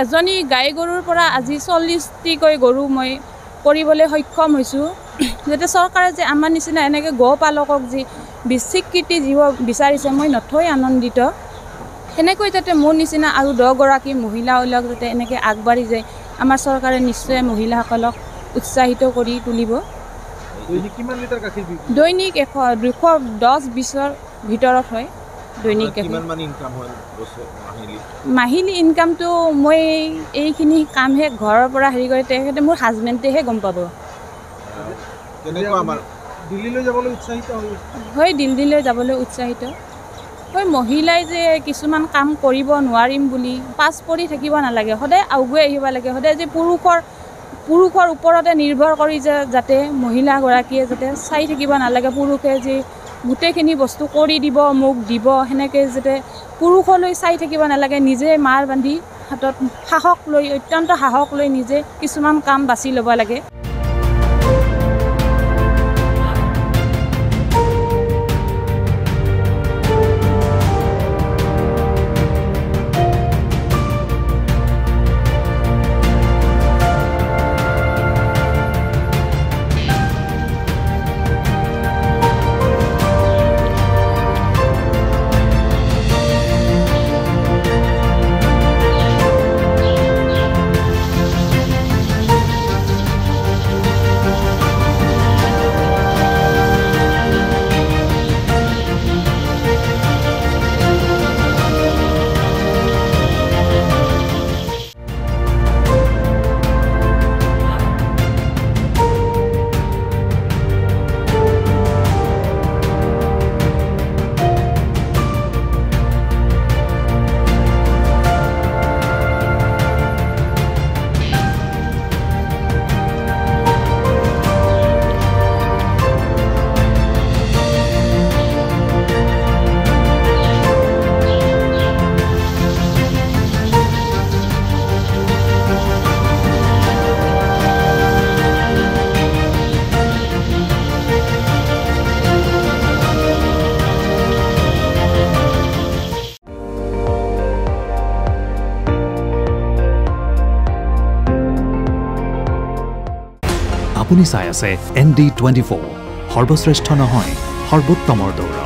এজনী গাই গৰুৰ পৰা আজি 40টিকৈ গৰু মই কৰিবলৈ সক্ষম হৈছোঁ যাতে চৰকাৰে যে আমাৰ নিচিনা এনেকৈ গো পালকক যি স্বীকৃতি দিব বিচাৰিছে মই নথৈ আনন্দিত সেনেকৈ যাতে মোৰ নিচিনা আৰু 10 গৰাকী মহিলা ওলাক যাতে এনেকৈ আগবাঢ়ি যায় আমাৰ চৰকাৰে নিশ্চয় মহিলাসকলক উৎসাহিত কৰি তুলিব দৈনিক কিমান লিটাৰ গাখীৰ দৈনিক 210-20ৰ ভিতৰত হয় দৈনিক কিমান মান ইনকাম হয় মাহিলি ইনকামটো মই এইখিনি কামহে ঘৰৰ পৰা হেৰি কৰি তেখেতে মোৰ হাজবেণ্ডেহে গম পাব কেনেকুৱা আমাৰ দিল্লীলৈ যাবলৈ উৎসাহিত হয় দিল্লীলৈ যাবলৈ উৎসাহিত হয় মহিলাই যে কিছুমান কাম কৰিব নোৱাৰিম বুলি পাছ পৰি থাকিব নালাগে সদায় আগুৱাই আহিব লাগে সদায় যে পুৰুষৰ ওপৰতে নিৰ্ভৰ কৰি যে যাতে মহিলাগৰাকীয়ে যাতে চাই থাকিব নালাগে পুৰুষে যে গোটেইখিনি বস্তু কৰি দিব মোক দিব সেনেকৈ যাতে পুৰুষলৈ চাই থাকিব নালাগে নিজে মাৰ বান্ধি হাতত সাহস লৈ অত্যন্ত সাহস লৈ নিজে কিছুমান কাম বাছি ল'ব লাগে আপুনি চাই আছে ND24 সৰ্বশ্ৰেষ্ঠ নহয় সৰ্বোত্তমৰ দৌৰ